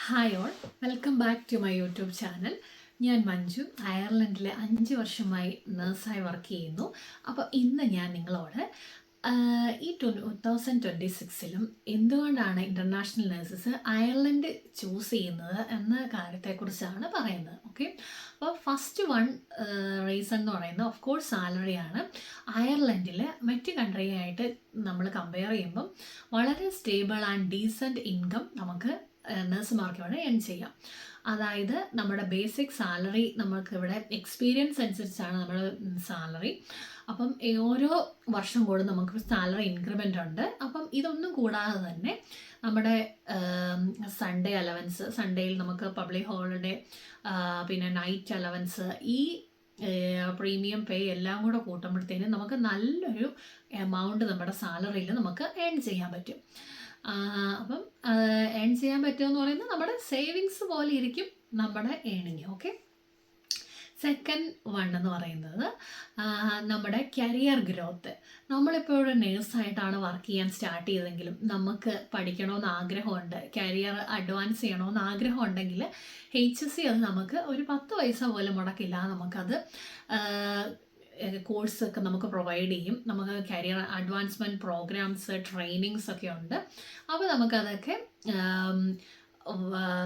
Hi all, welcome back to my YouTube channel. ഞാൻ മഞ്ജു, അയർലൻഡിൽ 5 വർഷമായി നേഴ്സായി വർക്ക് ചെയ്യുന്നു. അപ്പോൾ ഇന്ന് ഞാൻ നിങ്ങളോട് ഈ 2026ലും എന്തുകൊണ്ടാണ് ഇൻ്റർനാഷണൽ നേഴ്സസ് അയർലൻഡ് ചൂസ് ചെയ്യുന്നത് എന്ന കാര്യത്തെക്കുറിച്ചാണ് പറയുന്നത്. ഓക്കെ, അപ്പോൾ ഫസ്റ്റ് വൺ റീസൺ എന്ന് പറയുന്നത് ഓഫ് കോഴ്സ് സാലറിയാണ്. അയർലൻഡിൽ മറ്റ് കൺട്രിയായിട്ട് നമ്മൾ കമ്പയർ ചെയ്യുമ്പം വളരെ സ്റ്റേബിൾ ആൻഡ് ഡീസൻറ്റ് ഇൻകം നമുക്ക് നഴ്സുമാർക്ക് ഇവിടെ ഏൺ ചെയ്യാം. അതായത് നമ്മുടെ ബേസിക് സാലറി നമുക്ക് ഇവിടെ എക്സ്പീരിയൻസ് അനുസരിച്ചാണ് നമ്മുടെ സാലറി. അപ്പം ഓരോ വർഷം കൂടെ നമുക്ക് സാലറി ഇൻക്രിമെൻ്റ് ഉണ്ട്. അപ്പം ഇതൊന്നും കൂടാതെ തന്നെ നമ്മുടെ സൺഡേ അലവൻസ്, സൺഡേയിൽ നമുക്ക് പബ്ലിക് ഹോളിഡേ, പിന്നെ നൈറ്റ് അലവൻസ്, ഈ പ്രീമിയം പേ എല്ലാം കൂടെ കൂട്ടുമ്പോഴത്തേനും നമുക്ക് നല്ലൊരു എമൗണ്ട് നമ്മുടെ സാലറിയിൽ നമുക്ക് ഏൺ ചെയ്യാൻ പറ്റും. അപ്പം ഏൺ ചെയ്യാൻ പറ്റുമെന്ന് പറയുന്നത് നമ്മുടെ സേവിങ്സ് പോലെ ഇരിക്കും നമ്മുടെ ഏണിങ്. ഓക്കെ, സെക്കൻഡ് വൺ എന്ന് പറയുന്നത് നമ്മുടെ കരിയർ ഗ്രോത്ത്. നമ്മളിപ്പോൾ ഇവിടെ നേഴ്സായിട്ടാണ് വർക്ക് ചെയ്യാൻ സ്റ്റാർട്ട് ചെയ്തെങ്കിലും നമുക്ക് പഠിക്കണമെന്ന് ആഗ്രഹമുണ്ട്, കരിയർ അഡ്വാൻസ് ചെയ്യണമെന്ന് ആഗ്രഹം ഉണ്ടെങ്കിൽ HSC അത് നമുക്ക് ഒരു 10 പൈസ പോലും മുടക്കില്ല, നമുക്കത് കോഴ്സൊക്കെ നമുക്ക് പ്രൊവൈഡ് ചെയ്യും. നമുക്ക് കരിയർ അഡ്വാൻസ്മെൻറ്റ് പ്രോഗ്രാംസ്, ട്രെയിനിങ്സ് ഒക്കെ ഉണ്ട്. അപ്പോൾ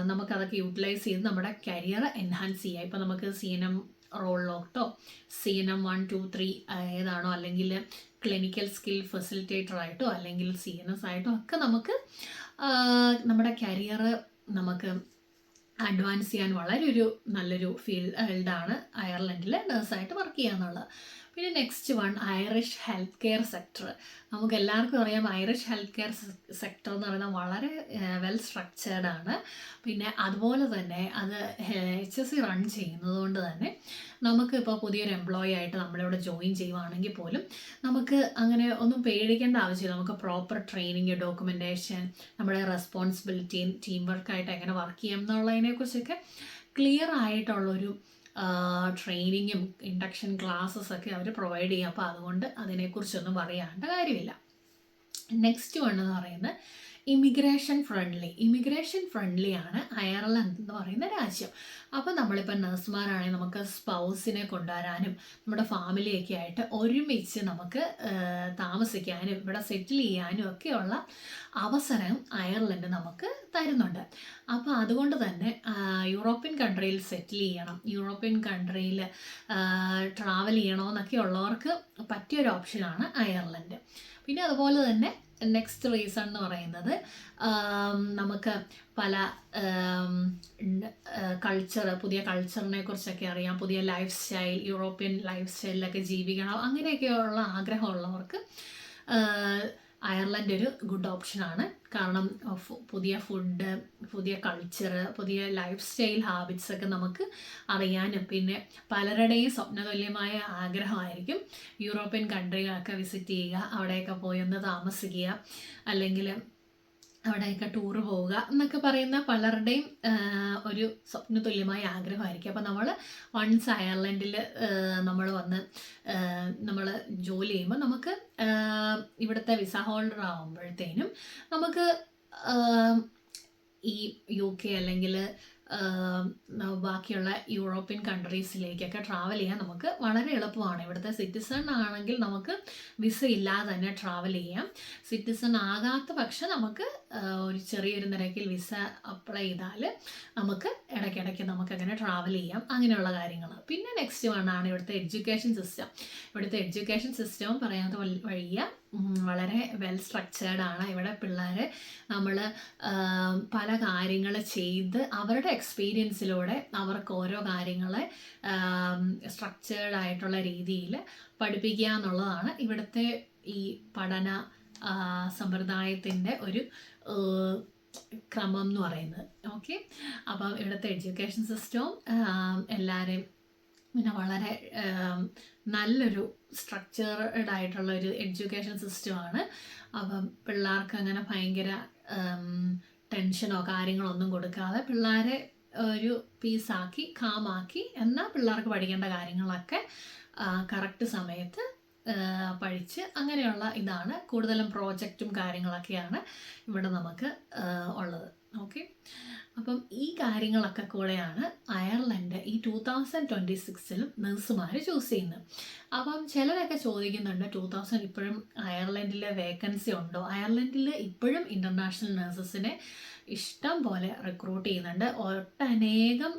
നമുക്കതൊക്കെ യൂട്ടിലൈസ് ചെയ്ത് നമ്മുടെ കരിയർ എൻഹാൻസ് ചെയ്യാം. ഇപ്പോൾ നമുക്ക് CNM റോളിലോട്ടോ CNM 1, 2, 3 ഏതാണോ, അല്ലെങ്കിൽ ക്ലിനിക്കൽ സ്കിൽ ഫെസിലിറ്റേറ്റർ ആയിട്ടോ അല്ലെങ്കിൽ CNS ആയിട്ടോ ഒക്കെ നമുക്ക് നമ്മുടെ കരിയർ നമുക്ക് അഡ്വാൻസ് ചെയ്യാൻ വളരെ നല്ലൊരു ഫീൽഡാണ് അയർലൻഡിൽ നേഴ്സായിട്ട് വർക്ക് ചെയ്യുക എന്നുള്ളത്. പിന്നെ next one Irish health care sector. നമുക്ക് എല്ലാവർക്കും അറിയാം ഐറിഷ് ഹെൽത്ത് കെയർ സെക്ടർ എന്ന് പറയുന്നത് വളരെ വെൽ സ്ട്രക്ചേർഡ് ആണ്. പിന്നെ അതുപോലെ തന്നെ അത് HSC റൺ ചെയ്യുന്നത് കൊണ്ട് തന്നെ നമുക്ക് ഇപ്പോൾ പുതിയൊരു എംപ്ലോയി ആയിട്ട് നമ്മളിവിടെ ജോയിൻ ചെയ്യുവാണെങ്കിൽ പോലും നമുക്ക് അങ്ങനെ ഒന്നും പേടിക്കേണ്ട ആവശ്യമില്ല. നമുക്ക് പ്രോപ്പർ ട്രെയിനിങ്, ഡോക്യുമെൻറ്റേഷൻ, നമ്മുടെ റെസ്പോൺസിബിലിറ്റിയും ടീം വർക്കായിട്ട് എങ്ങനെ വർക്ക് ചെയ്യാം എന്നുള്ളതിനെക്കുറിച്ചൊക്കെ ക്ലിയർ ആയിട്ടുള്ളൊരു ട്രെയിനിങ്ങും ഇൻഡക്ഷൻ ക്ലാസ്സസൊക്കെ അവർ പ്രൊവൈഡ് ചെയ്യും. അപ്പോൾ അതുകൊണ്ട് അതിനെക്കുറിച്ചൊന്നും പറയാണ്ട കാര്യമില്ല. നെക്സ്റ്റ് വൺ എന്ന് പറയുന്നത് ഇമിഗ്രേഷൻ ഫ്രണ്ട്ലി ആണ് അയർലൻഡ് എന്ന് പറയുന്ന രാജ്യം. അപ്പോൾ നമ്മളിപ്പോൾ നഴ്സുമാരാണെങ്കിൽ നമുക്ക് സ്പൗസിനെ കൊണ്ടുവരാനും നമ്മുടെ ഫാമിലിയൊക്കെ ആയിട്ട് ഒരുമിച്ച് നമുക്ക് താമസിക്കാനും ഇവിടെ സെറ്റിൽ ചെയ്യാനും ഒക്കെയുള്ള അവസരം അയർലൻഡ് നമുക്ക് തരുന്നുണ്ട്. അപ്പോൾ അതുകൊണ്ട് തന്നെ യൂറോപ്യൻ കൺട്രിയിൽ സെറ്റിൽ ചെയ്യണം, യൂറോപ്യൻ കൺട്രിയിൽ ട്രാവൽ ചെയ്യണമെന്നൊക്കെ ഉള്ളവർക്ക് പറ്റിയൊരു ഓപ്ഷനാണ് അയർലൻഡ്. പിന്നെ അതുപോലെ തന്നെ നെക്സ്റ്റ് റീസൺ എന്ന് പറയുന്നത് നമുക്ക് പല പുതിയ കൾച്ചറിനെ കുറിച്ചൊക്കെ അറിയാം, പുതിയ ലൈഫ് സ്റ്റൈൽ, യൂറോപ്യൻ ലൈഫ് സ്റ്റൈലിലൊക്കെ ജീവിക്കണം, അങ്ങനെയൊക്കെയുള്ള ആഗ്രഹമുള്ളവർക്ക് അയർലൻഡ് ഒരു ഗുഡ് ഓപ്ഷനാണ്. കാരണം പുതിയ ഫുഡ്, പുതിയ കൾച്ചർ, പുതിയ ലൈഫ് സ്റ്റൈൽ ഹാബിറ്റ്സ് ഒക്കെ നമുക്ക് അറിയാനും, പിന്നെ പലരുടെയും സ്വപ്നതുല്യമായ ആഗ്രഹമായിരിക്കും യൂറോപ്യൻ കൺട്രികളൊക്കെ വിസിറ്റ് ചെയ്യുക, അവിടെയൊക്കെ പോയി ഒന്ന് താമസിക്കുക, അല്ലെങ്കിൽ അവിടെയൊക്കെ ടൂറ് പോവുക എന്നൊക്കെ പറയുന്ന പലരുടെയും ഒരു സ്വപ്നതുല്യമായ ആഗ്രഹമായിരിക്കും. അപ്പോൾ നമ്മൾ വൺസ് അയർലൻഡിൽ നമ്മൾ വന്ന് നമ്മൾ ജോലി ചെയ്യുമ്പോൾ നമുക്ക് ഇവിടുത്തെ വിസ ഹോൾഡർ ആകുമ്പോഴത്തേനും നമുക്ക് ഈ UK അല്ലെങ്കിൽ ബാക്കിയുള്ള യൂറോപ്യൻ കൺട്രീസിലേക്കൊക്കെ ട്രാവൽ ചെയ്യാൻ നമുക്ക് വളരെ എളുപ്പമാണ്. ഇവിടുത്തെ സിറ്റിസൺ ആണെങ്കിൽ നമുക്ക് വിസ ഇല്ലാതെ തന്നെ ട്രാവൽ ചെയ്യാം. സിറ്റിസൺ ആകാത്ത പക്ഷം നമുക്ക് ഒരു ചെറിയൊരു നിരക്കിൽ വിസ അപ്ലൈ ചെയ്താൽ നമുക്ക് ഇടയ്ക്കിടയ്ക്ക് നമുക്കങ്ങനെ ട്രാവൽ ചെയ്യാം, അങ്ങനെയുള്ള കാര്യങ്ങൾ. പിന്നെ നെക്സ്റ്റ് വണ്ണാണ് ഇവിടുത്തെ എഡ്യൂക്കേഷൻ സിസ്റ്റം. ഇവിടുത്തെ എഡ്യൂക്കേഷൻ സിസ്റ്റവും പറയാത്ത വഴിയ വളരെ വെൽ സ്ട്രക്ചേർഡ് ആണ്. ഇവിടെ പിള്ളേരെ നമ്മൾ പല കാര്യങ്ങൾ ചെയ്ത് അവരുടെ എക്സ്പീരിയൻസിലൂടെ അവർക്ക് ഓരോ കാര്യങ്ങളെ സ്ട്രക്ചേർഡ് ആയിട്ടുള്ള രീതിയിൽ പഠിപ്പിക്കുക എന്നുള്ളതാണ് ഇവിടുത്തെ ഈ പഠന സമ്പ്രദായത്തിൻ്റെ ഒരു ക്രമം എന്ന് പറയുന്നത്. ഓക്കെ, അപ്പം ഇവിടുത്തെ എഡ്യൂക്കേഷൻ സിസ്റ്റവും എല്ലാവരെയും പിന്നെ വളരെ നല്ലൊരു സ്ട്രക്ചേർഡ് ആയിട്ടുള്ള ഒരു എഡ്യൂക്കേഷൻ സിസ്റ്റമാണ്. അപ്പം പിള്ളേർക്ക് അങ്ങനെ ഭയങ്കര ടെൻഷനോ കാര്യങ്ങളോ ഒന്നും കൊടുക്കാതെ പിള്ളേരെ ഒരു പീസാക്കി കാമാക്കി എന്നാൽ പിള്ളേർക്ക് പഠിക്കേണ്ട കാര്യങ്ങളൊക്കെ കറക്റ്റ് സമയത്ത് പഠിച്ച് അങ്ങനെയുള്ള ഇതാണ്. കൂടുതലും പ്രോജക്റ്റും കാര്യങ്ങളൊക്കെയാണ് ഇവിടെ നമുക്ക് ഉള്ളത്. ഓക്കെ, അപ്പം കാര്യങ്ങളൊക്കെ കൂടെയാണ് അയർലൻഡ് ഈ 2026-ലും നഴ്സുമാർ ചൂസ് ചെയ്യുന്നത്. അപ്പം ചിലരൊക്കെ ചോദിക്കുന്നുണ്ട് 2000 ഇപ്പോഴും അയർലൻഡിൽ വേക്കൻസി ഉണ്ടോ? അയർലൻഡിൽ ഇപ്പോഴും ഇൻ്റർനാഷണൽ നഴ്സസിനെ ഇഷ്ടം പോലെ റിക്രൂട്ട് ചെയ്യുന്നുണ്ട്. ഒട്ടനേകം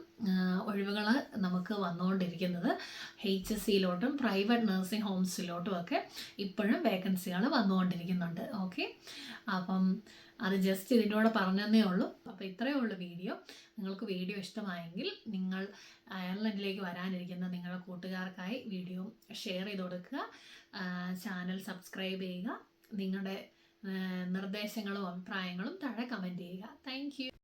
ഒഴിവുകൾ നമുക്ക് വന്നുകൊണ്ടിരിക്കുന്നത് HSCയിലോട്ടും പ്രൈവറ്റ് നഴ്സിംഗ് ഹോംസിലോട്ടും ഒക്കെ ഇപ്പോഴും വേക്കൻസികൾ വന്നുകൊണ്ടിരിക്കുന്നുണ്ട്. ഓക്കെ, അപ്പം അത് ജസ്റ്റ് ഇതിൻ്റെ കൂടെ പറഞ്ഞതേ ഉള്ളൂ. അപ്പോൾ ഇത്രയേ ഉള്ളൂ വീഡിയോ. നിങ്ങൾക്ക് വീഡിയോ ഇഷ്ടമായെങ്കിൽ നിങ്ങൾ അയർലൻഡിലേക്ക് വരാനിരിക്കുന്ന നിങ്ങളുടെ കൂട്ടുകാർക്കായി വീഡിയോ ഷെയർ ചെയ്ത് കൊടുക്കുക. ചാനൽ സബ്സ്ക്രൈബ് ചെയ്യുക. നിങ്ങളുടെ നിർദ്ദേശങ്ങളും അഭിപ്രായങ്ങളും താഴെ കമൻറ്റ് ചെയ്യുക. Thank you.